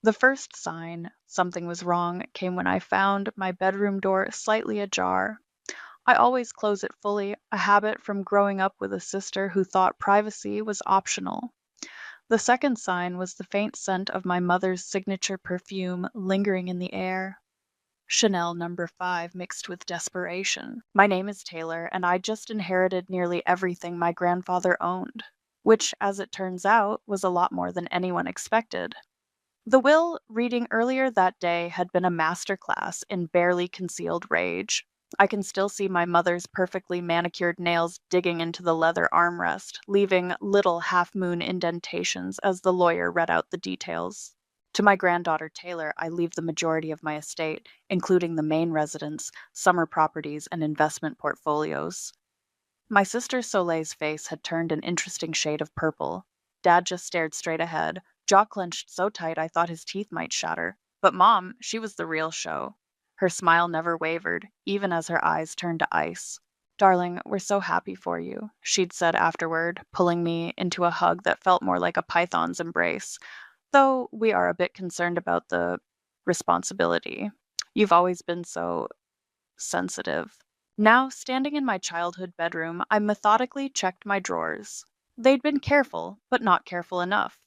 The first sign something was wrong came when I found my bedroom door slightly ajar. I always close it fully, a habit from growing up with a sister who thought privacy was optional. The second sign was the faint scent of my mother's signature perfume lingering in the air. Chanel number 5 mixed with desperation. My name is Taylor, and I just inherited nearly everything my grandfather owned, which, as it turns out, was a lot more than anyone expected. The will reading earlier that day had been a master class in barely concealed rage. I can still see my mother's perfectly manicured nails digging into the leather armrest, leaving little half moon indentations as the lawyer read out the details. To my granddaughter Taylor, I leave the majority of my estate, including the main residence, summer properties, and investment portfolios. My sister Soleil's face had turned an interesting shade of purple. Dad just stared straight ahead, jaw clenched so tight I thought his teeth might shatter. But Mom, she was the real show. Her smile never wavered, even as her eyes turned to ice. Darling, we're so happy for you, she'd said afterward, pulling me into a hug that felt more like a python's embrace. Though we are a bit concerned about the responsibility. You've always been so sensitive. Now, standing in my childhood bedroom, I methodically checked my drawers. They'd been careful, but not careful enough.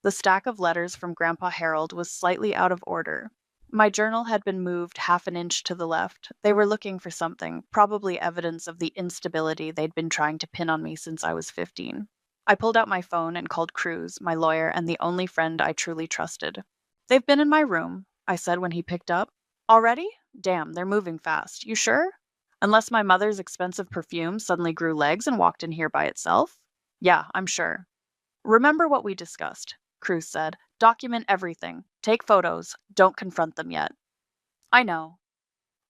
The stack of letters from Grandpa Harold was slightly out of order. My journal had been moved half an inch to the left. They were looking for something, probably evidence of the instability they'd been trying to pin on me since I was 15. I pulled out my phone and called Cruz, my lawyer and the only friend I truly trusted. They've been in my room, I said when he picked up. Already? Damn, they're moving fast. You sure? Unless my mother's expensive perfume suddenly grew legs and walked in here by itself? Yeah, I'm sure. Remember what we discussed, Cruz said. Document everything. Take photos. Don't confront them yet. I know.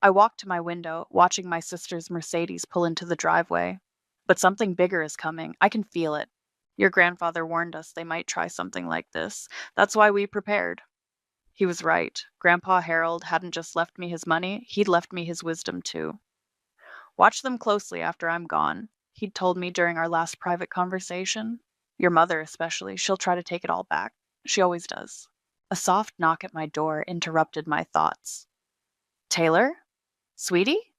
I walked to my window, watching my sister's Mercedes pull into the driveway. But something bigger is coming. I can feel it. Your grandfather warned us they might try something like this. That's why we prepared. He was right. Grandpa Harold hadn't just left me his money, he'd left me his wisdom too. Watch them closely after I'm gone, he'd told me during our last private conversation. Your mother, especially, she'll try to take it all back. She always does. A soft knock at my door interrupted my thoughts. Taylor? Sweetie?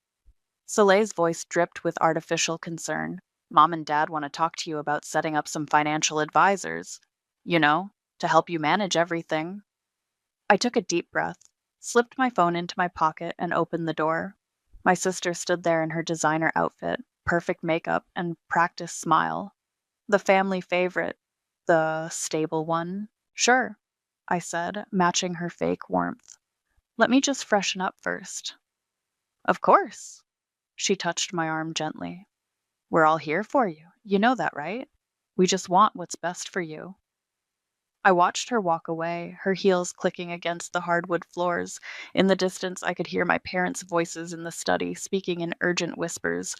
Soleil's voice dripped with artificial concern. Mom and Dad want to talk to you about setting up some financial advisors. You know, to help you manage everything. I took a deep breath, slipped my phone into my pocket, and opened the door. My sister stood there in her designer outfit, perfect makeup, and practiced smile. The family favorite. The stable one. Sure, I said, matching her fake warmth. Let me just freshen up first. Of course. She touched my arm gently. We're all here for you. You know that, right? We just want what's best for you. I watched her walk away, her heels clicking against the hardwood floors. In the distance, I could hear my parents' voices in the study, speaking in urgent whispers,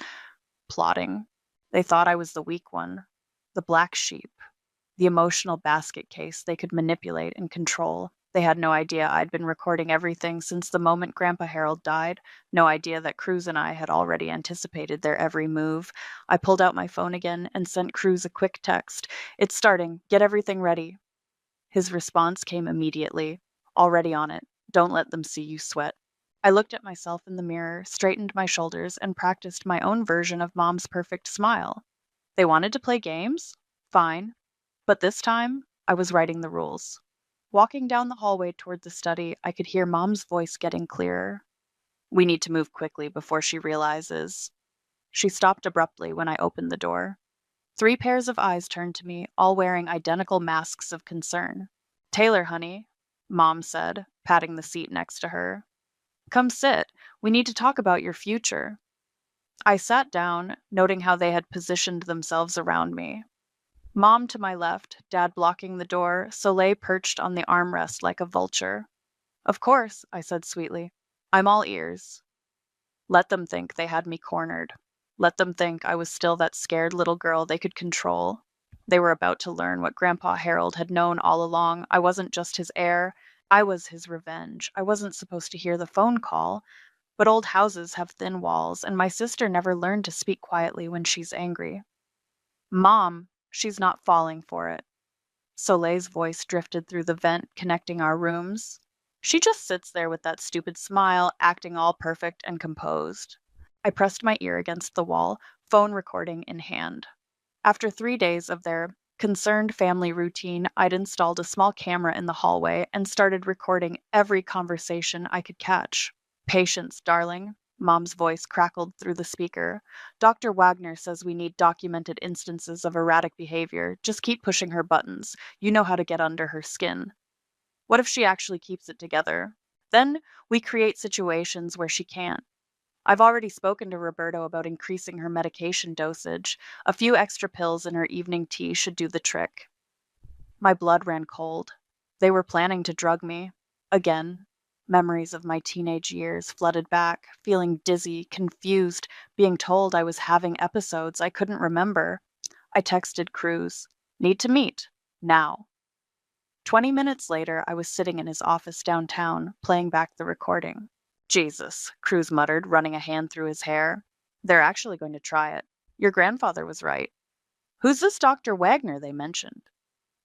plotting. They thought I was the weak one, the black sheep, the emotional basket case they could manipulate and control. They had no idea I'd been recording everything since the moment Grandpa Harold died, no idea that Cruz and I had already anticipated their every move. I pulled out my phone again and sent Cruz a quick text. It's starting. Get everything ready. His response came immediately. Already on it. Don't let them see you sweat. I looked at myself in the mirror, straightened my shoulders, and practiced my own version of Mom's perfect smile. They wanted to play games? Fine. But this time, I was writing the rules. Walking down the hallway toward the study, I could hear Mom's voice getting clearer. We need to move quickly before she realizes. She stopped abruptly when I opened the door. 3 pairs of eyes turned to me, all wearing identical masks of concern. Taylor, honey, Mom said, patting the seat next to her. Come sit. We need to talk about your future. I sat down, noting how they had positioned themselves around me. Mom to my left, Dad blocking the door, Soleil perched on the armrest like a vulture. Of course, I said sweetly. I'm all ears. Let them think they had me cornered. Let them think I was still that scared little girl they could control. They were about to learn what Grandpa Harold had known all along. I wasn't just his heir, I was his revenge. I wasn't supposed to hear the phone call, but old houses have thin walls, and my sister never learned to speak quietly when she's angry. Mom, she's not falling for it. Soleil's voice drifted through the vent connecting our rooms. She just sits there with that stupid smile, acting all perfect and composed. I pressed my ear against the wall, phone recording in hand. After 3 days of their concerned family routine, I'd installed a small camera in the hallway and started recording every conversation I could catch. Patience, darling. Mom's voice crackled through the speaker. Dr. Wagner says we need documented instances of erratic behavior. Just keep pushing her buttons. You know how to get under her skin. What if she actually keeps it together? Then we create situations where she can't. I've already spoken to Roberto about increasing her medication dosage. A few extra pills in her evening tea should do the trick. My blood ran cold. They were planning to drug me. Again. Memories of my teenage years flooded back, feeling dizzy, confused, being told I was having episodes I couldn't remember. I texted Cruz. Need to meet. Now. 20 minutes later, I was sitting in his office downtown, playing back the recording. Jesus, Cruz muttered, running a hand through his hair. They're actually going to try it. Your grandfather was right. Who's this Dr. Wagner they mentioned?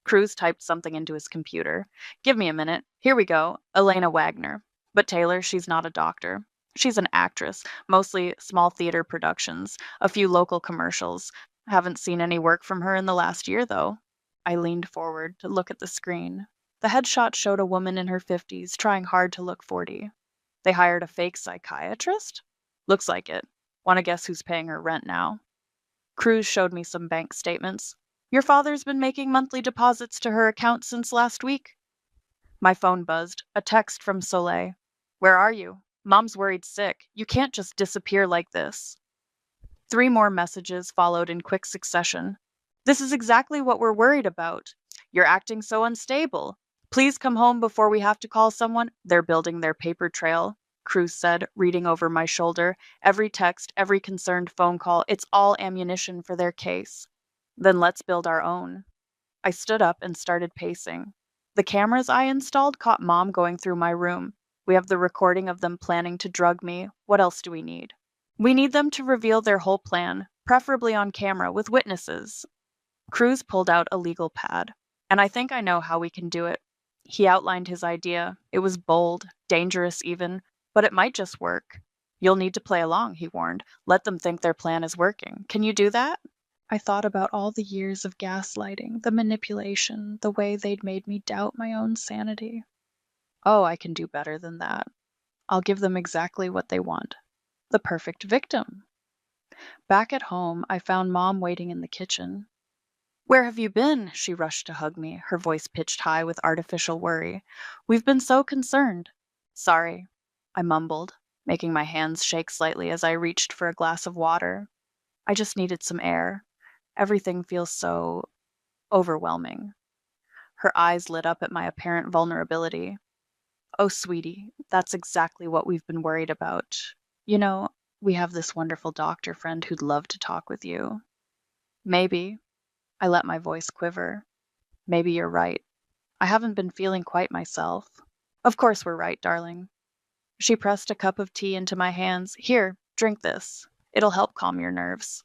Cruz typed something into his computer. Give me a minute. Here we go. Elena Wagner. But Taylor, she's not a doctor. She's an actress, mostly small theater productions, a few local commercials. Haven't seen any work from her in the last year, though. I leaned forward to look at the screen. The headshot showed a woman in her 50s trying hard to look 40. They hired a fake psychiatrist? Looks like it. Want to guess who's paying her rent now? Cruz showed me some bank statements. Your father's been making monthly deposits to her account since last week. My phone buzzed. A text from Soleil. Where are you? Mom's worried sick. You can't just disappear like this. 3 more messages followed in quick succession. This is exactly what we're worried about. You're acting so unstable. Please come home before we have to call someone. They're building their paper trail, Cruz said, reading over my shoulder. Every text, every concerned phone call, it's all ammunition for their case. Then let's build our own. I stood up and started pacing. The cameras I installed caught Mom going through my room. We have the recording of them planning to drug me. What else do we need? We need them to reveal their whole plan, preferably on camera with witnesses. Cruz pulled out a legal pad. And I think I know how we can do it. He outlined his idea. It was bold, dangerous even, but it might just work. You'll need to play along, he warned. Let them think their plan is working. Can you do that? I thought about all the years of gaslighting, the manipulation, the way they'd made me doubt my own sanity. Oh, I can do better than that. I'll give them exactly what they want. The perfect victim. Back at home, I found Mom waiting in the kitchen. Where have you been? She rushed to hug me, her voice pitched high with artificial worry. We've been so concerned. Sorry, I mumbled, making my hands shake slightly as I reached for a glass of water. I just needed some air. Everything feels so overwhelming. Her eyes lit up at my apparent vulnerability. Oh, sweetie, that's exactly what we've been worried about. You know, we have this wonderful doctor friend who'd love to talk with you. Maybe. I let my voice quiver. Maybe you're right. I haven't been feeling quite myself. Of course we're right, darling. She pressed a cup of tea into my hands. Here, drink this. It'll help calm your nerves.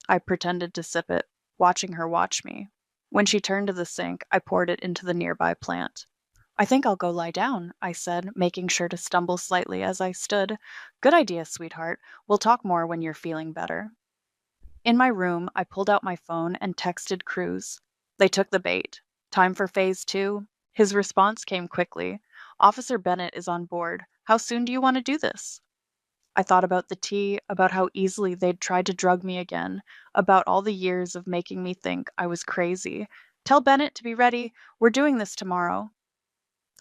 I pretended to sip it, watching her watch me. When she turned to the sink, I poured it into the nearby plant. I think I'll go lie down, I said, making sure to stumble slightly as I stood. Good idea, sweetheart. We'll talk more when you're feeling better. In my room, I pulled out my phone and texted Cruz. They took the bait. Time for phase 2? His response came quickly. Officer Bennett is on board. How soon do you want to do this? I thought about the tea, about how easily they'd tried to drug me again, about all the years of making me think I was crazy. Tell Bennett to be ready. We're doing this tomorrow.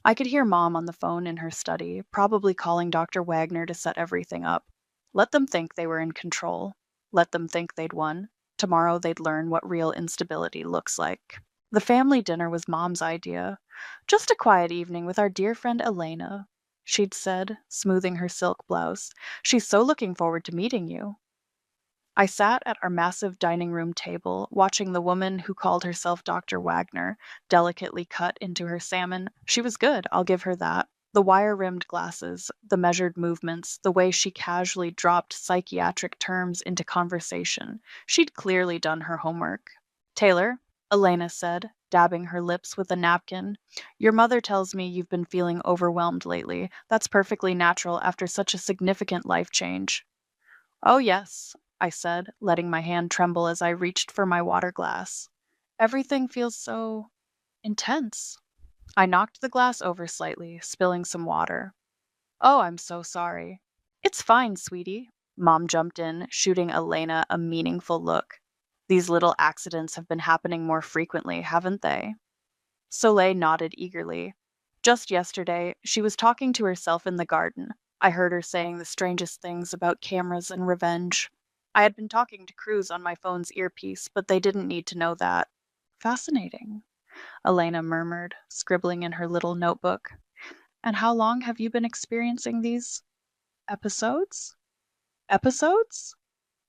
I could hear Mom on the phone in her study, probably calling Dr. Wagner to set everything up. Let them think they were in control. Let them think they'd won. Tomorrow they'd learn what real instability looks like. The family dinner was Mom's idea. Just a quiet evening with our dear friend Elena, she'd said, smoothing her silk blouse. She's so looking forward to meeting you. I sat at our massive dining room table, watching the woman who called herself Dr. Wagner delicately cut into her salmon. She was good, I'll give her that. The wire-rimmed glasses, the measured movements, the way she casually dropped psychiatric terms into conversation. She'd clearly done her homework. Taylor, Elena said, dabbing her lips with a napkin. Your mother tells me you've been feeling overwhelmed lately. That's perfectly natural after such a significant life change. Oh, yes, I said, letting my hand tremble as I reached for my water glass. Everything feels so intense. I knocked the glass over slightly, spilling some water. Oh, I'm so sorry. It's fine, sweetie. Mom jumped in, shooting Elena a meaningful look. These little accidents have been happening more frequently, haven't they? Soleil nodded eagerly. Just yesterday, she was talking to herself in the garden. I heard her saying the strangest things about cameras and revenge. I had been talking to Cruz on my phone's earpiece, but they didn't need to know that. Fascinating, Elena murmured, scribbling in her little notebook. And how long have you been experiencing these episodes? Episodes?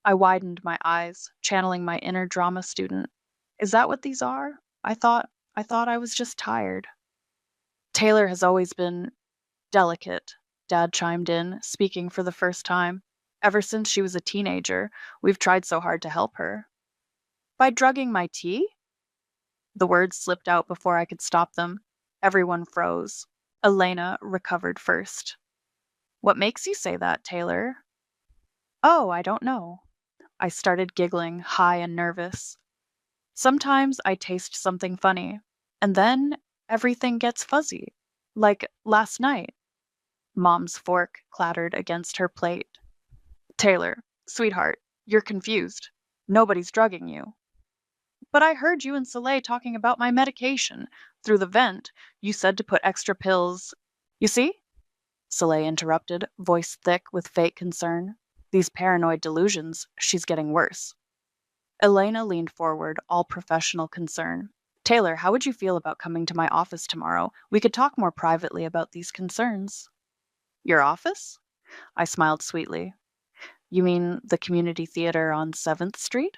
I widened my eyes, channeling my inner drama student. Is that what these are? I thought I was just tired. Taylor has always been delicate, Dad chimed in, speaking for the first time. Ever since she was a teenager, we've tried so hard to help her. By drugging my tea? The words slipped out before I could stop them. Everyone froze. Elena recovered first. What makes you say that, Taylor? Oh, I don't know. I started giggling, high and nervous. Sometimes I taste something funny, and then everything gets fuzzy. Like last night. Mom's fork clattered against her plate. Taylor, sweetheart, you're confused. Nobody's drugging you. But I heard you and Soleil talking about my medication. Through the vent, you said to put extra pills. You see? Soleil interrupted, voice thick with fake concern. These paranoid delusions, she's getting worse. Elena leaned forward, all professional concern. Taylor, how would you feel about coming to my office tomorrow? We could talk more privately about these concerns. Your office? I smiled sweetly. You mean the community theater on 7th Street?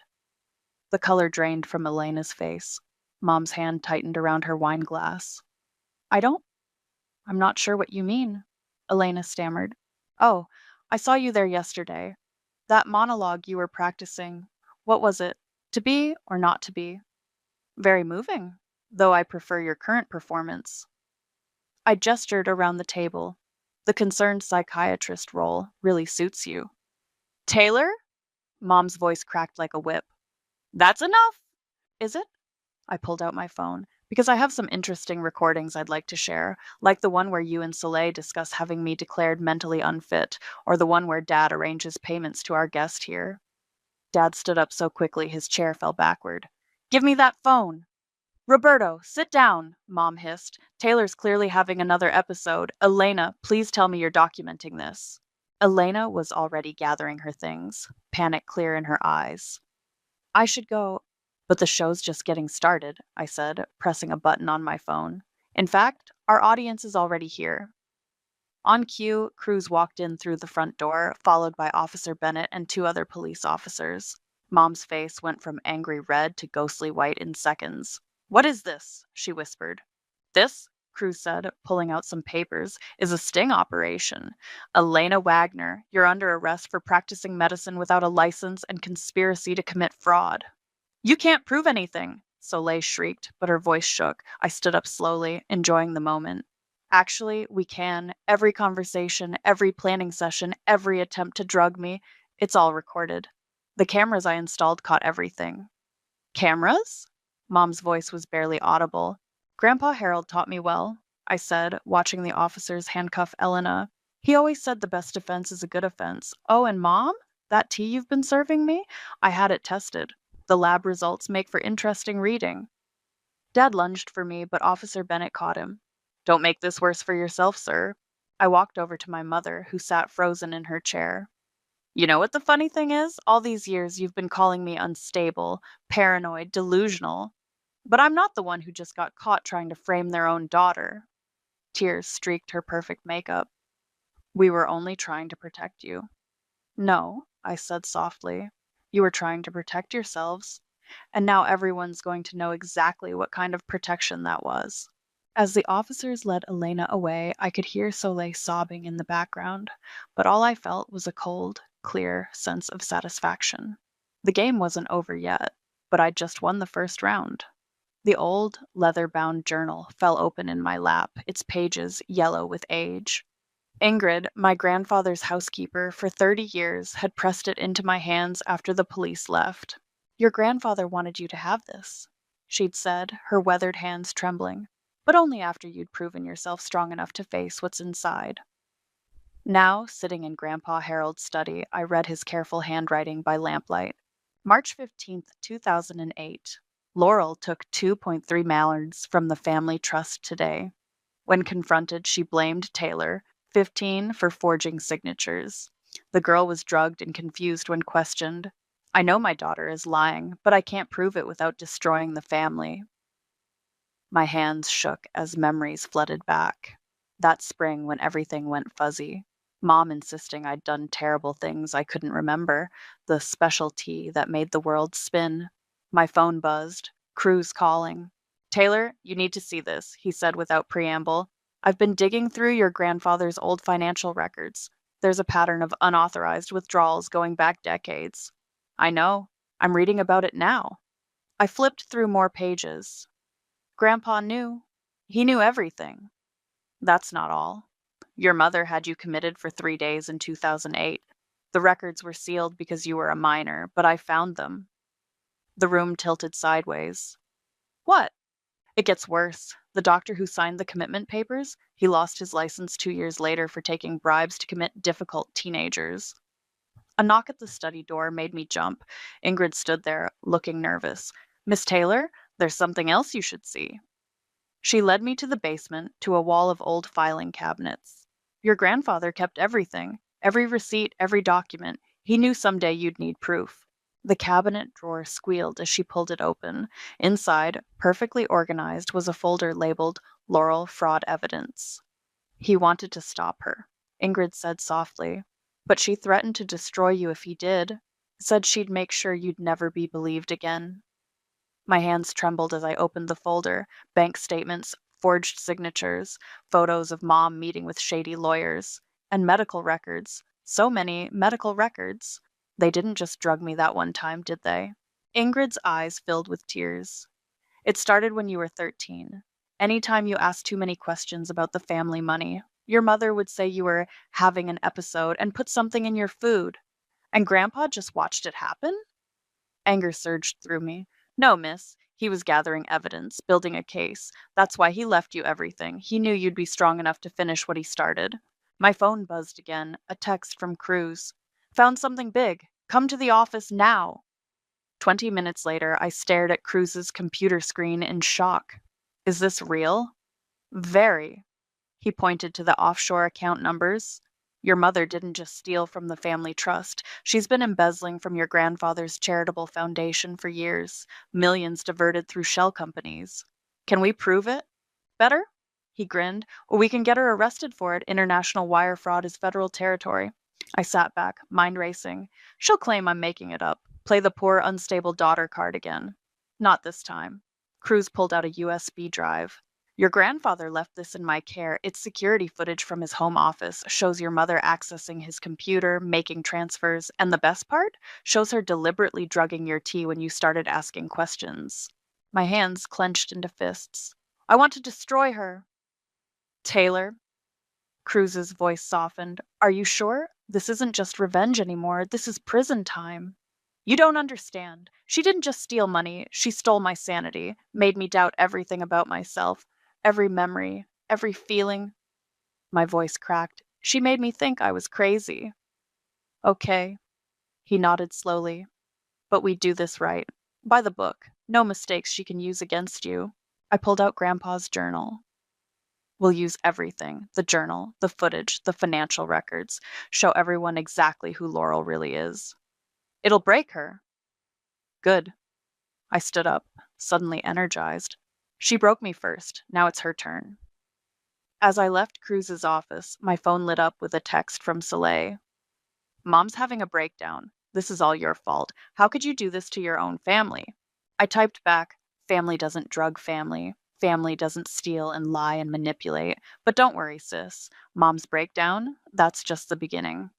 The color drained from Elena's face. Mom's hand tightened around her wine glass. I don't I'm not sure what you mean, Elena stammered. Oh, I saw you there yesterday. That monologue you were practicing. What was it? To be or not to be? Very moving, though I prefer your current performance. I gestured around the table. The concerned psychiatrist role really suits you. Taylor? Mom's voice cracked like a whip. That's enough! Is it? I pulled out my phone. Because I have some interesting recordings I'd like to share, like the one where you and Soleil discuss having me declared mentally unfit, or the one where Dad arranges payments to our guest here. Dad stood up so quickly his chair fell backward. Give me that phone! Roberto, sit down, Mom hissed. Taylor's clearly having another episode. Elena, please tell me you're documenting this. Elena was already gathering her things, panic clear in her eyes. I should go. But the show's just getting started, I said, pressing a button on my phone. In fact, our audience is already here. On cue, Cruz walked in through the front door, followed by Officer Bennett and two other police officers. Mom's face went from angry red to ghostly white in seconds. What is this? She whispered. This, Cruz said, pulling out some papers, is a sting operation. Elena Wagner, you're under arrest for practicing medicine without a license and conspiracy to commit fraud. You can't prove anything, Soleil shrieked, but her voice shook. I stood up slowly, enjoying the moment. Actually, we can. Every conversation, every planning session, every attempt to drug me, it's all recorded. The cameras I installed caught everything. Cameras? Mom's voice was barely audible. Grandpa Harold taught me well, I said, watching the officers handcuff Elena. He always said the best defense is a good offense. Oh, and Mom? That tea you've been serving me? I had it tested. The lab results make for interesting reading. Dad lunged for me, but Officer Bennett caught him. Don't make this worse for yourself, sir. I walked over to my mother, who sat frozen in her chair. You know what the funny thing is? All these years you've been calling me unstable, paranoid, delusional. But I'm not the one who just got caught trying to frame their own daughter. Tears streaked her perfect makeup. We were only trying to protect you. No, I said softly. You were trying to protect yourselves. And now everyone's going to know exactly what kind of protection that was. As the officers led Elena away, I could hear Soleil sobbing in the background, but all I felt was a cold, clear sense of satisfaction. The game wasn't over yet, but I'd just won the first round. The old, leather-bound journal fell open in my lap, its pages yellow with age. Ingrid, my grandfather's housekeeper for 30 years, had pressed it into my hands after the police left. "Your grandfather wanted you to have this," she'd said, her weathered hands trembling, "but only after you'd proven yourself strong enough to face what's inside." Now, sitting in Grandpa Harold's study, I read his careful handwriting by lamplight. March 15th, 2008. Laurel took 2.3 mallards from the family trust today. When confronted, she blamed Taylor, 15, for forging signatures. The girl was drugged and confused when questioned. "I know my daughter is lying, but I can't prove it without destroying the family." My hands shook as memories flooded back. That spring when everything went fuzzy. Mom insisting I'd done terrible things I couldn't remember, the special tea that made the world spin. My phone buzzed. Cruz calling. "Taylor, you need to see this," he said without preamble. "I've been digging through your grandfather's old financial records. There's a pattern of unauthorized withdrawals going back decades." "I know. I'm reading about it now." I flipped through more pages. Grandpa knew. He knew everything. That's not all. Your mother had you committed for 3 days in 2008. The records were sealed because you were a minor, but I found them. The room tilted sideways. "What?" "It gets worse. The doctor who signed the commitment papers, he lost his license 2 years later for taking bribes to commit difficult teenagers." A knock at the study door made me jump. Ingrid stood there, looking nervous. "Miss Taylor, there's something else you should see." She led me to the basement, to a wall of old filing cabinets. "Your grandfather kept everything, every receipt, every document. He knew someday you'd need proof." The cabinet drawer squealed as she pulled it open. Inside, perfectly organized, was a folder labeled "Laurel Fraud Evidence." "He wanted to stop her," Ingrid said softly. "But she threatened to destroy you if he did. Said she'd make sure you'd never be believed again." My hands trembled as I opened the folder. Bank statements, forged signatures, photos of Mom meeting with shady lawyers, and medical records. So many medical records. They didn't just drug me that one time, did they? Ingrid's eyes filled with tears. "It started when you were 13. Anytime you asked too many questions about the family money, your mother would say you were having an episode and put something in your food. And Grandpa just watched it happen?" Anger surged through me. "No, miss. He was gathering evidence, building a case. That's why he left you everything. He knew you'd be strong enough to finish what he started." My phone buzzed again, a text from Cruz. "Found something big. Come to the office now." 20 minutes later, I stared at Cruz's computer screen in shock. "Is this real?" "Very." He pointed to the offshore account numbers. "Your mother didn't just steal from the family trust. She's been embezzling from your grandfather's charitable foundation for years. Millions diverted through shell companies. Can we prove it? Better?" He grinned. "Or we can get her arrested for it. International wire fraud is federal territory." I sat back, mind racing. She'll claim I'm making it up. Play the poor, unstable daughter card again. Not this time. Cruz pulled out a USB drive. "Your grandfather left this in my care. It's security footage from his home office. Shows your mother accessing his computer, making transfers, and the best part? Shows her deliberately drugging your tea when you started asking questions." My hands clenched into fists. "I want to destroy her." "Taylor," Cruz's voice softened, "are you sure? This isn't just revenge anymore. This is prison time." "You don't understand. She didn't just steal money. She stole my sanity, made me doubt everything about myself, every memory, every feeling." My voice cracked. "She made me think I was crazy." "Okay." He nodded slowly. "But we do this right. By the book. No mistakes she can use against you." I pulled out Grandpa's journal. "We'll use everything, the journal, the footage, the financial records. Show everyone exactly who Laurel really is." "It'll break her." "Good." I stood up, suddenly energized. She broke me first. Now it's her turn. As I left Cruz's office, my phone lit up with a text from Soleil. "Mom's having a breakdown. This is all your fault. How could you do this to your own family?" I typed back, "Family doesn't drug family. Family doesn't steal and lie and manipulate. But don't worry, sis. Mom's breakdown? That's just the beginning."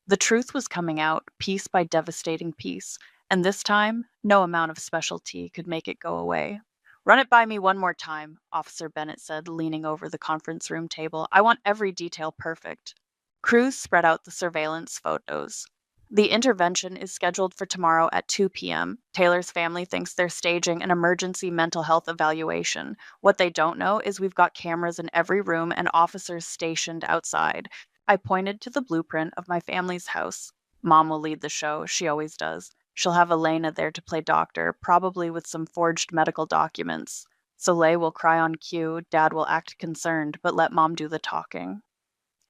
The truth was coming out, piece by devastating piece, and this time, no amount of special tea could make it go away. Run it by me one more time, Officer Bennett said, leaning over the conference room table. I want every detail perfect. Cruz spread out the surveillance photos. The intervention is scheduled for tomorrow at 2 p.m. Taylor's family thinks they're staging an emergency mental health evaluation. What they don't know is we've got cameras in every room and officers stationed outside. I pointed to the blueprint of my family's house. Mom will lead the show, she always does. She'll have Elena there to play doctor, probably with some forged medical documents. Soleil will cry on cue, Dad will act concerned, but let Mom do the talking.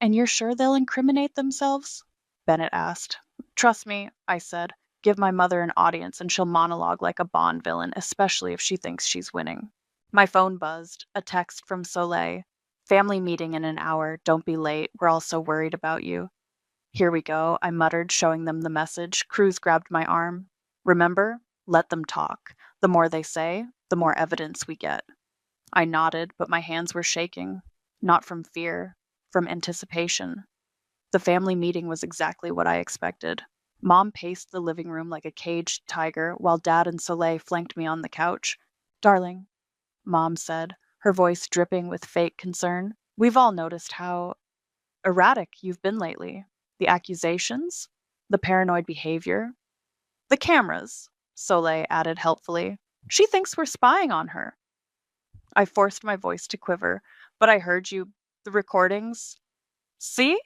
And you're sure they'll incriminate themselves? Bennett asked. Trust me, I said. Give my mother an audience and she'll monologue like a Bond villain, especially if she thinks she's winning. My phone buzzed, a text from Soleil. Family meeting in an hour, don't be late, we're all so worried about you. Here we go, I muttered, showing them the message. Cruz grabbed my arm. Remember? Let them talk. The more they say, the more evidence we get. I nodded, but my hands were shaking. Not from fear, from anticipation. The family meeting was exactly what I expected. Mom paced the living room like a caged tiger, while Dad and Soleil flanked me on the couch. Darling, Mom said, her voice dripping with fake concern, we've all noticed how erratic you've been lately. The accusations, the paranoid behavior, the cameras, Soleil added helpfully. She thinks we're spying on her. I forced my voice to quiver, but I heard you. The recordings. See?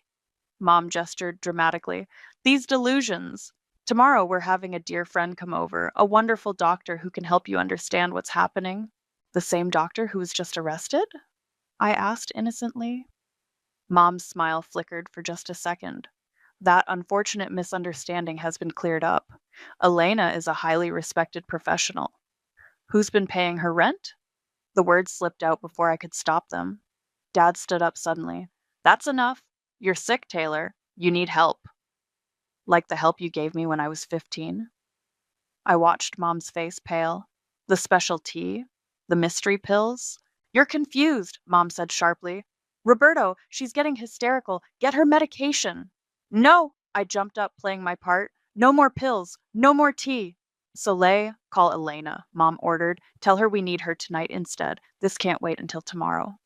Mom gestured dramatically. These delusions. Tomorrow we're having a dear friend come over, a wonderful doctor who can help you understand what's happening. The same doctor who was just arrested? I asked innocently. Mom's smile flickered for just a second. That unfortunate misunderstanding has been cleared up. Elena is a highly respected professional. Who's been paying her rent? The words slipped out before I could stop them. Dad stood up suddenly. That's enough. You're sick, Taylor. You need help. Like the help you gave me when I was 15. I watched Mom's face pale. The special tea? The mystery pills? You're confused, Mom said sharply. Roberto, she's getting hysterical. Get her medication. No, I jumped up, playing my part. No more pills. No more tea. Soleil, call Elena, Mom ordered. Tell her we need her tonight instead. This can't wait until tomorrow.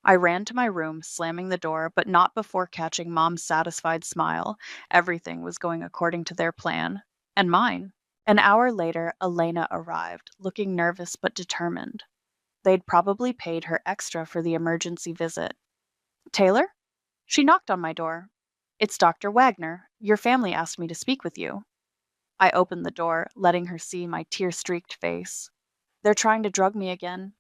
I ran to my room, slamming the door, but not before catching Mom's satisfied smile. Everything was going according to their plan. And mine. An hour later, Elena arrived, looking nervous but determined. They'd probably paid her extra for the emergency visit. Taylor? She knocked on my door. It's Dr. Wagner. Your family asked me to speak with you. I opened the door, letting her see my tear-streaked face. They're trying to drug me again.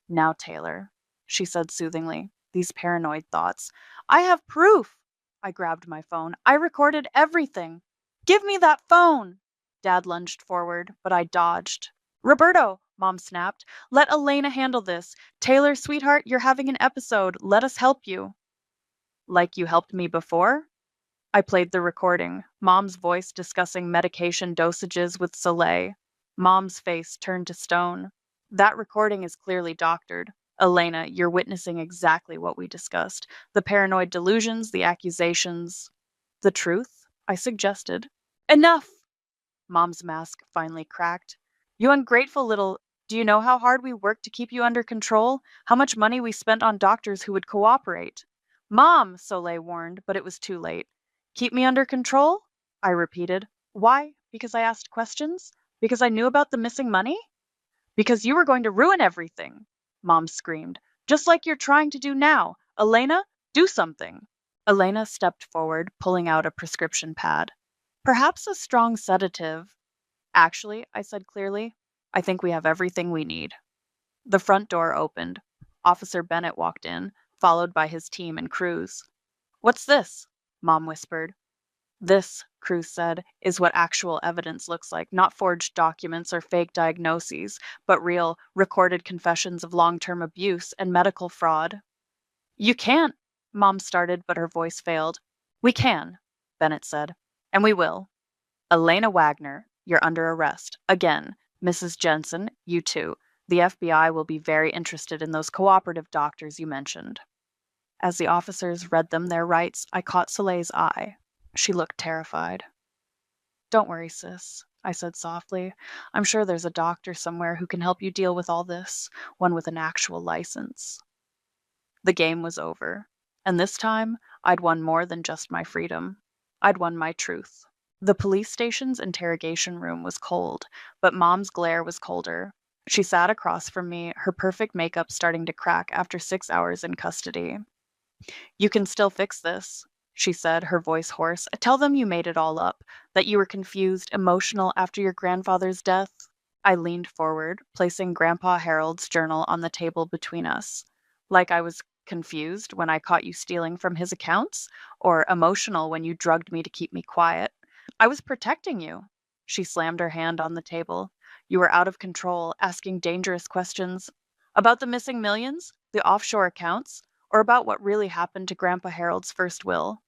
Now, Taylor, she said soothingly, these paranoid thoughts. I have proof! I grabbed my phone. I recorded everything. Give me that phone! Dad lunged forward, but I dodged. Roberto, Mom snapped. Let Elena handle this. Taylor, sweetheart, you're having an episode. Let us help you. Like you helped me before? I played the recording, Mom's voice discussing medication dosages with Soleil. Mom's face turned to stone. That recording is clearly doctored. Elena, you're witnessing exactly what we discussed. The paranoid delusions, the accusations. The truth? I suggested. Enough! Mom's mask finally cracked. You ungrateful little. Do you know how hard we worked to keep you under control? How much money we spent on doctors who would cooperate? Mom, Soleil warned, but it was too late. Keep me under control? I repeated. Why? Because I asked questions? Because I knew about the missing money? Because you were going to ruin everything, Mom screamed. Just like you're trying to do now. Elena, do something. Elena stepped forward, pulling out a prescription pad. Perhaps a strong sedative. Actually, I said clearly, I think we have everything we need. The front door opened. Officer Bennett walked in, followed by his team and Cruz. What's this? Mom whispered. This, Cruz said, is what actual evidence looks like, not forged documents or fake diagnoses, but real, recorded confessions of long-term abuse and medical fraud. You can't, Mom started, but her voice failed. We can, Bennett said, and we will. Elena Wagner, you're under arrest. Again, Mrs. Jensen, you too. The FBI will be very interested in those cooperative doctors you mentioned. As the officers read them their rights, I caught Soleil's eye. She looked terrified. Don't worry, sis. I said softly. "I'm sure there's a doctor somewhere who can help you deal with all this, one with an actual license." The game was over. And this time, I'd won more than just my freedom. I'd won my truth. The police station's interrogation room was cold, but Mom's glare was colder. She sat across from me, her perfect makeup starting to crack after 6 hours in custody. "You can still fix this," she said, her voice hoarse. "Tell them you made it all up, that you were confused, emotional after your grandfather's death." I leaned forward, placing Grandpa Harold's journal on the table between us. "Like I was confused when I caught you stealing from his accounts? Or emotional when you drugged me to keep me quiet? I was protecting you." She slammed her hand on the table. "You were out of control, asking dangerous questions. About the missing millions? The offshore accounts? Or about what really happened to Grandpa Harold's first will?"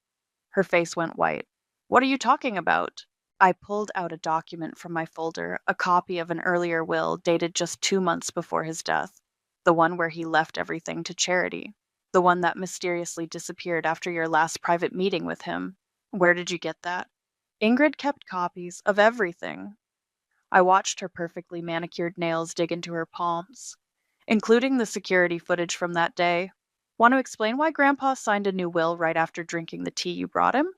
Her face went white. "What are you talking about?" I pulled out a document from my folder, a copy of an earlier will dated just 2 months before his death. The one where he left everything to charity. The one that mysteriously disappeared after your last private meeting with him. "Where did you get that?" "Ingrid kept copies of everything." I watched her perfectly manicured nails dig into her palms. "Including the security footage from that day. Want to explain why Grandpa signed a new will right after drinking the tea you brought him?"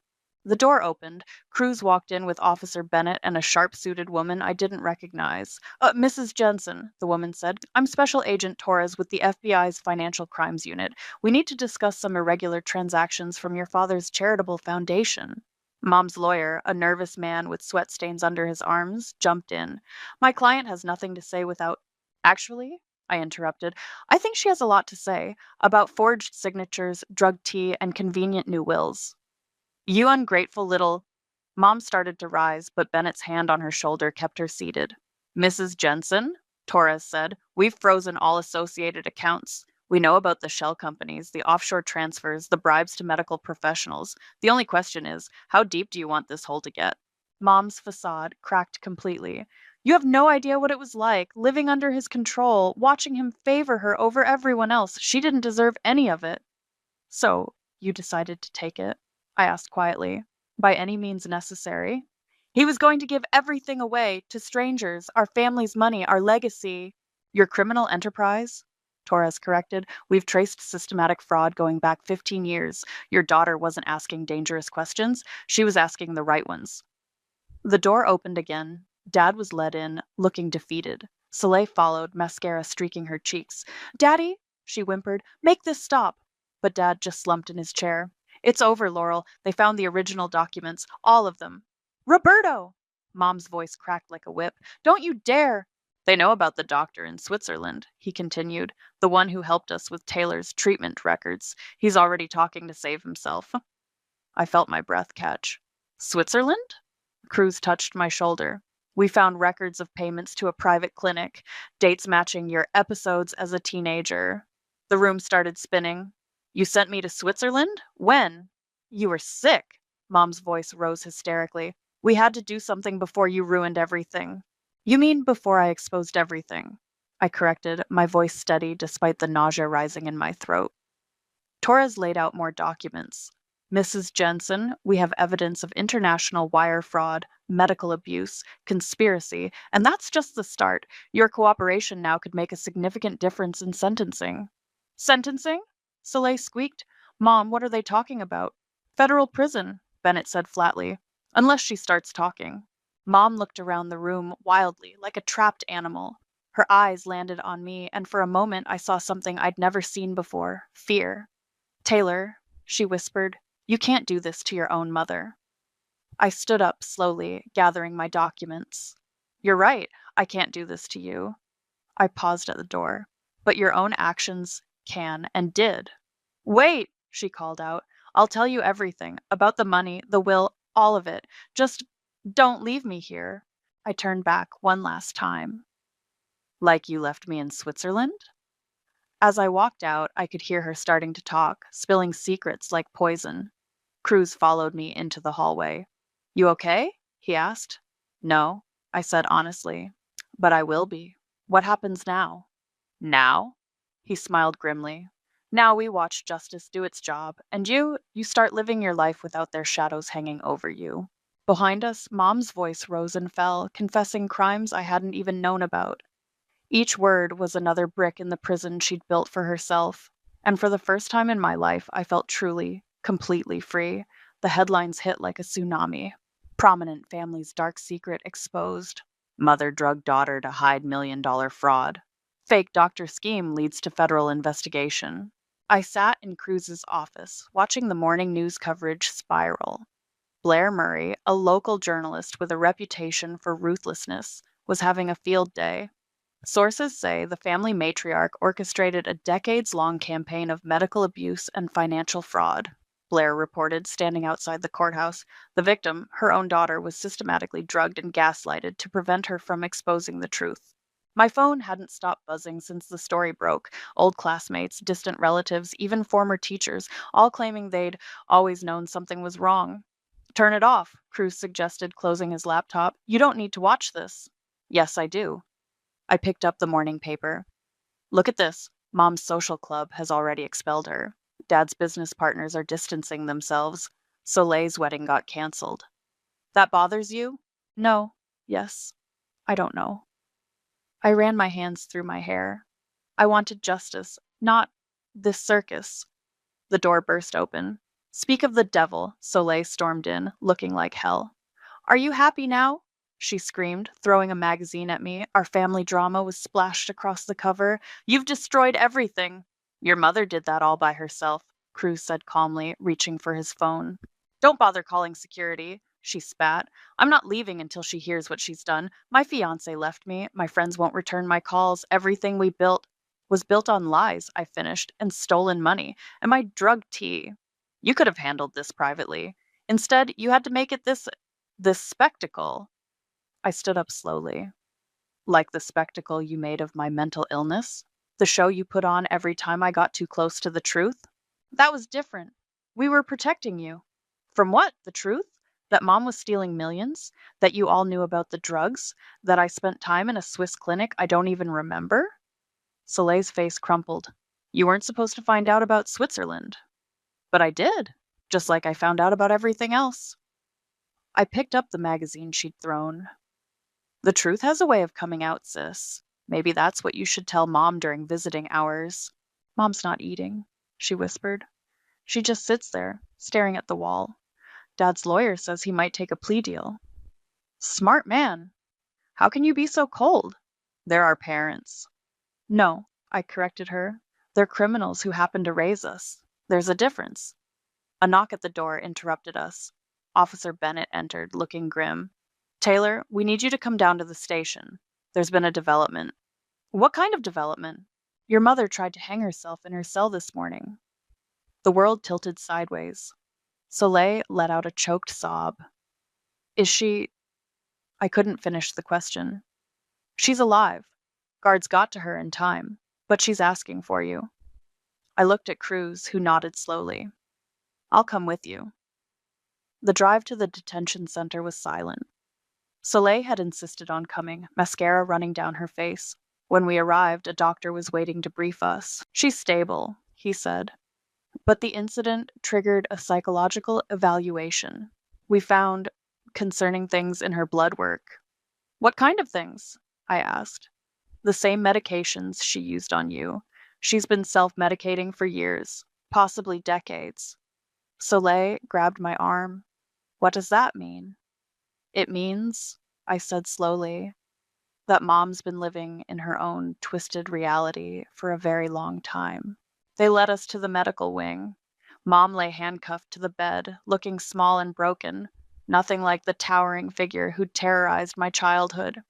The door opened. Cruz walked in with Officer Bennett and a sharp-suited woman I didn't recognize. Mrs. Jensen," the woman said. "I'm Special Agent Torres with the FBI's Financial Crimes Unit. We need to discuss some irregular transactions from your father's charitable foundation." Mom's lawyer, a nervous man with sweat stains under his arms, jumped in. "My client has nothing to say without—" "Actually," I interrupted, "I think she has a lot to say about forged signatures, drug tea, and convenient new wills." "You ungrateful little—" Mom started to rise, but Bennett's hand on her shoulder kept her seated. "Mrs. Jensen," Torres said, "we've frozen all associated accounts. We know about the shell companies, the offshore transfers, the bribes to medical professionals. The only question is, how deep do you want this hole to get?" Mom's facade cracked completely. "You have no idea what it was like, living under his control, watching him favor her over everyone else. She didn't deserve any of it." "So, you decided to take it?" I asked quietly. "By any means necessary?" "He was going to give everything away, to strangers, our family's money, our legacy." "Your criminal enterprise?" Torres corrected. "We've traced systematic fraud going back 15 years. Your daughter wasn't asking dangerous questions. She was asking the right ones." The door opened again. Dad was led in, looking defeated. Soleil followed, mascara streaking her cheeks. "Daddy," she whimpered, "make this stop." But Dad just slumped in his chair. "It's over, Laurel. They found the original documents. All of them." "Roberto!" Mom's voice cracked like a whip. "Don't you dare!" "They know about the doctor in Switzerland," he continued. "The one who helped us with Taylor's treatment records. He's already talking to save himself." I felt my breath catch. "Switzerland?" Cruz touched my shoulder. "We found records of payments to a private clinic, dates matching your episodes as a teenager." The room started spinning. "You sent me to Switzerland? When?" "You were sick." Mom's voice rose hysterically. "We had to do something before you ruined everything." "You mean before I exposed everything?" I corrected, my voice steady despite the nausea rising in my throat. Torres laid out more documents. "Mrs. Jensen, we have evidence of international wire fraud, medical abuse, conspiracy, and that's just the start. Your cooperation now could make a significant difference in sentencing." "Sentencing?" Soleil squeaked. "Mom, what are they talking about?" "Federal prison," Bennett said flatly, "unless she starts talking." Mom looked around the room wildly, like a trapped animal. Her eyes landed on me, and for a moment I saw something I'd never seen before: fear. "Taylor," she whispered, "you can't do this to your own mother." I stood up slowly, gathering my documents. "You're right, I can't do this to you." I paused at the door. "But your own actions can and did." "Wait!" she called out. "I'll tell you everything, about the money, the will, all of it. Just don't leave me here." I turned back one last time. "Like you left me in Switzerland?" As I walked out, I could hear her starting to talk, spilling secrets like poison. Cruz followed me into the hallway. "You okay?" he asked. "No," I said honestly. "But I will be." "What happens now?" "Now?" He smiled grimly. "Now we watch justice do its job, and you start living your life without their shadows hanging over you." Behind us, Mom's voice rose and fell, confessing crimes I hadn't even known about. Each word was another brick in the prison she'd built for herself. And for the first time in my life, I felt truly, completely free. The headlines hit like a tsunami. Prominent family's dark secret exposed. Mother drug daughter to hide $1 million fraud. Fake doctor scheme leads to federal investigation. I sat in Cruz's office, watching the morning news coverage spiral. Blair Murray, a local journalist with a reputation for ruthlessness, was having a field day. Sources say the family matriarch orchestrated a decades-long campaign of medical abuse and financial fraud. Blair reported, standing outside the courthouse. The victim, her own daughter, was systematically drugged and gaslighted to prevent her from exposing the truth. My phone hadn't stopped buzzing since the story broke. Old classmates, distant relatives, even former teachers, all claiming they'd always known something was wrong. Turn it off, Cruz suggested, closing his laptop. You don't need to watch this. Yes, I do. I picked up the morning paper. Look at this. Mom's social club has already expelled her. Dad's business partners are distancing themselves. Soleil's wedding got canceled. That bothers you? No. Yes. I don't know. I ran my hands through my hair. I wanted justice, not this circus. The door burst open. Speak of the devil, Soleil stormed in, looking like hell. Are you happy now? She screamed, throwing a magazine at me. Our family drama was splashed across the cover. You've destroyed everything. Your mother did that all by herself, Cruz said calmly, reaching for his phone. Don't bother calling security, she spat. I'm not leaving until she hears what she's done. My fiancé left me. My friends won't return my calls. Everything we built was built on lies, I finished, and stolen money. And my drug tea. You could have handled this privately. Instead, you had to make it this spectacle. I stood up slowly. Like the spectacle you made of my mental illness? The show you put on every time I got too close to the truth? That was different. We were protecting you. From what? The truth? That Mom was stealing millions? That you all knew about the drugs? That I spent time in a Swiss clinic I don't even remember? Soleil's face crumpled. You weren't supposed to find out about Switzerland. But I did, just like I found out about everything else. I picked up the magazine she'd thrown. The truth has a way of coming out, sis. Maybe that's what you should tell Mom during visiting hours. Mom's not eating, she whispered. She just sits there, staring at the wall. Dad's lawyer says he might take a plea deal. Smart man. How can you be so cold? They're our parents. No, I corrected her. They're criminals who happen to raise us. There's a difference. A knock at the door interrupted us. Officer Bennett entered, looking grim. Taylor, we need you to come down to the station. There's been a development. What kind of development? Your mother tried to hang herself in her cell this morning. The world tilted sideways. Soleil let out a choked sob. Is she... I couldn't finish the question. She's alive. Guards got to her in time, but she's asking for you. I looked at Cruz, who nodded slowly. I'll come with you. The drive to the detention center was silent. Soleil had insisted on coming, mascara running down her face. When we arrived, a doctor was waiting to brief us. She's stable, he said. But the incident triggered a psychological evaluation. We found concerning things in her blood work. What kind of things? I asked. The same medications she used on you. She's been self-medicating for years, possibly decades. Soleil grabbed my arm. What does that mean? It means, I said slowly, that Mom's been living in her own twisted reality for a very long time. They led us to the medical wing. Mom lay handcuffed to the bed, looking small and broken, nothing like the towering figure who'd terrorized my childhood.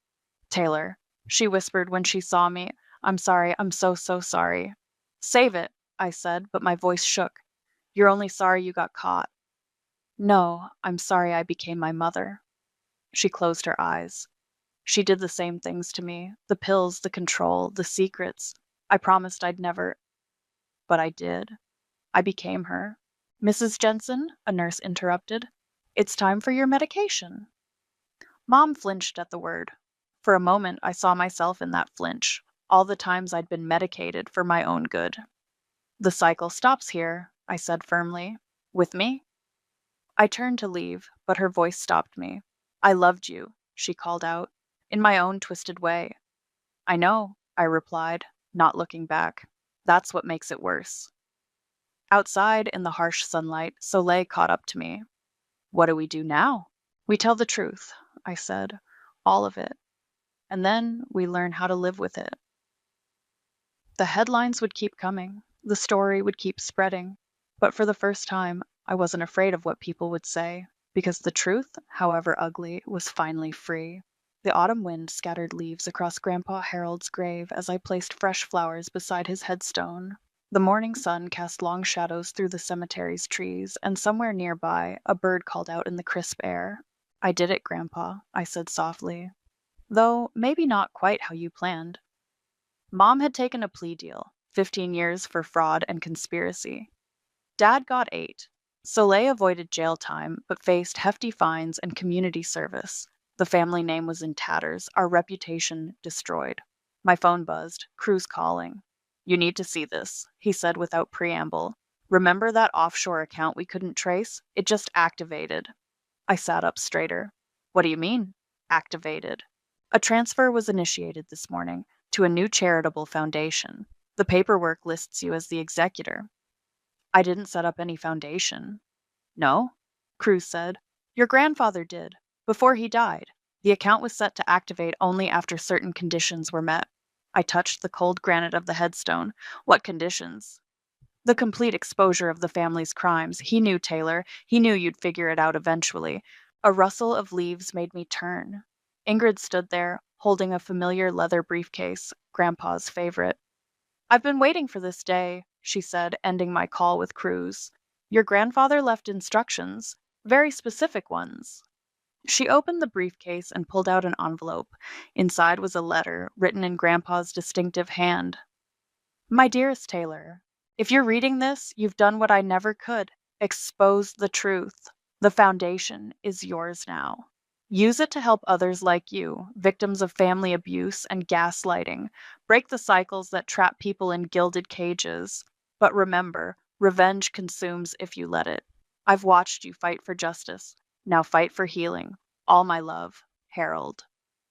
Taylor, she whispered when she saw me. I'm sorry, I'm so sorry. Save it, I said, but my voice shook. You're only sorry you got caught. No, I'm sorry I became my mother. She closed her eyes. She did the same things to me. The pills, the control, the secrets. I promised I'd never... But I did. I became her. Mrs. Jensen, a nurse interrupted. It's time for your medication. Mom flinched at the word. For a moment, I saw myself in that flinch. All the times I'd been medicated for my own good. The cycle stops here, I said firmly. With me? I turned to leave, but her voice stopped me. I loved you, she called out, in my own twisted way. I know, I replied, not looking back. That's what makes it worse. Outside, in the harsh sunlight, Soleil caught up to me. What do we do now? We tell the truth, I said, all of it, and then we learn how to live with it. The headlines would keep coming, the story would keep spreading, but for the first time, I wasn't afraid of what people would say, because the truth, however ugly, was finally free. The autumn wind scattered leaves across Grandpa Harold's grave as I placed fresh flowers beside his headstone. The morning sun cast long shadows through the cemetery's trees, and somewhere nearby, a bird called out in the crisp air. I did it, Grandpa, I said softly. Though maybe not quite how you planned. Mom had taken a plea deal, 15 years for fraud and conspiracy. Dad got 8. Soleil avoided jail time, but faced hefty fines and community service. The family name was in tatters, our reputation destroyed. My phone buzzed, Cruz calling. You need to see this, he said without preamble. Remember that offshore account we couldn't trace? It just activated. I sat up straighter. What do you mean, activated? A transfer was initiated this morning to a new charitable foundation. The paperwork lists you as the executor. I didn't set up any foundation. No, Cruz said. Your grandfather did, before he died. The account was set to activate only after certain conditions were met. I touched the cold granite of the headstone. What conditions? The complete exposure of the family's crimes. He knew, Taylor. He knew you'd figure it out eventually. A rustle of leaves made me turn. Ingrid stood there, holding a familiar leather briefcase, Grandpa's favorite. I've been waiting for this day, she said, ending my call with Cruz. Your grandfather left instructions, very specific ones. She opened the briefcase and pulled out an envelope. Inside was a letter, written in Grandpa's distinctive hand. My dearest Taylor, if you're reading this, you've done what I never could. Expose the truth. The foundation is yours now. Use it to help others like you, victims of family abuse and gaslighting. Break the cycles that trap people in gilded cages. But remember, revenge consumes if you let it. I've watched you fight for justice. Now fight for healing. All my love, Harold.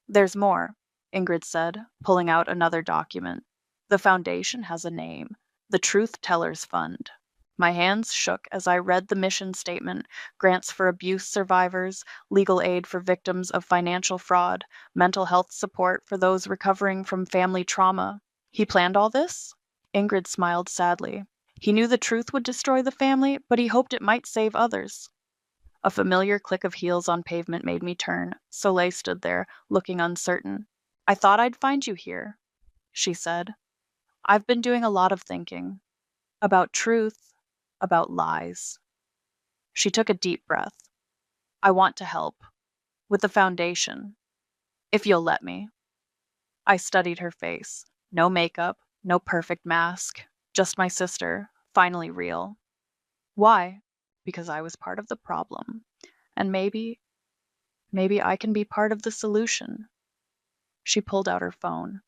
There's more, Ingrid said, pulling out another document. The foundation has a name, the Truth Tellers Fund. My hands shook as I read the mission statement, grants for abuse survivors, legal aid for victims of financial fraud, mental health support for those recovering from family trauma. He planned all this? Ingrid smiled sadly. He knew the truth would destroy the family, but he hoped it might save others. A familiar click of heels on pavement made me turn. Soleil stood there, looking uncertain. I thought I'd find you here, she said. I've been doing a lot of thinking. About truth, about lies. She took a deep breath. I want to help. With the foundation. If you'll let me. I studied her face. No makeup, no perfect mask. Just my sister, finally real. Why? Because I was part of the problem. And maybe I can be part of the solution. She pulled out her phone.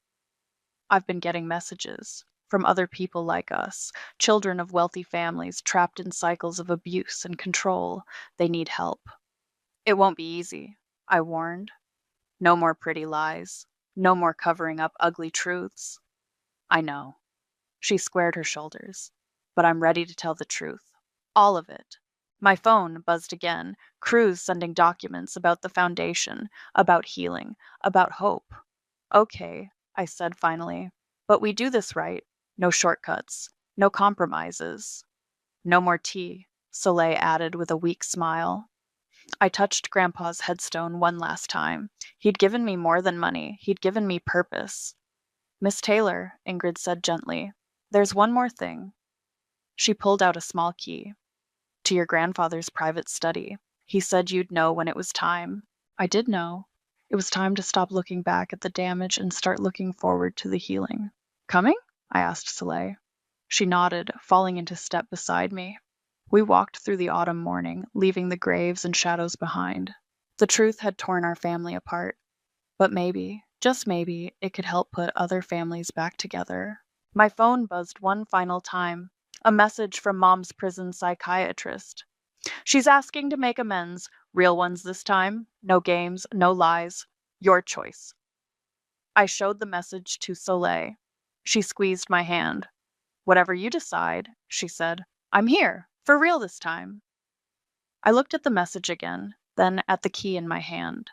I've been getting messages from other people like us, children of wealthy families trapped in cycles of abuse and control. They need help. It won't be easy, I warned. No more pretty lies. No more covering up ugly truths. I know. She squared her shoulders. But I'm ready to tell the truth. All of it. My phone buzzed again, Cruz sending documents about the foundation, about healing, about hope. Okay, I said finally. But we do this right. No shortcuts. No compromises. No more tea, Soleil added with a weak smile. I touched Grandpa's headstone one last time. He'd given me more than money. He'd given me purpose. Miss Taylor, Ingrid said gently, there's one more thing. She pulled out a small key. To your grandfather's private study. He said you'd know when it was time. I did know. It was time to stop looking back at the damage and start looking forward to the healing. Coming? I asked Soleil. She nodded, falling into step beside me. We walked through the autumn morning, leaving the graves and shadows behind. The truth had torn our family apart. But maybe, just maybe, it could help put other families back together. My phone buzzed one final time. A message from Mom's prison psychiatrist. She's asking to make amends. Real ones this time. No games, no lies. Your choice. I showed the message to Soleil. She squeezed my hand. Whatever you decide, she said. I'm here, for real this time. I looked at the message again, then at the key in my hand.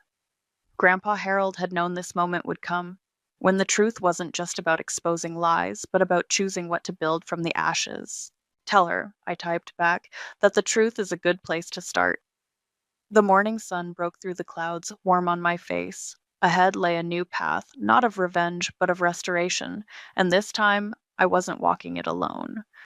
Grandpa Harold had known this moment would come, when the truth wasn't just about exposing lies, but about choosing what to build from the ashes. Tell her, I typed back, that the truth is a good place to start. The morning sun broke through the clouds, warm on my face. Ahead lay a new path, not of revenge, but of restoration, and this time I wasn't walking it alone.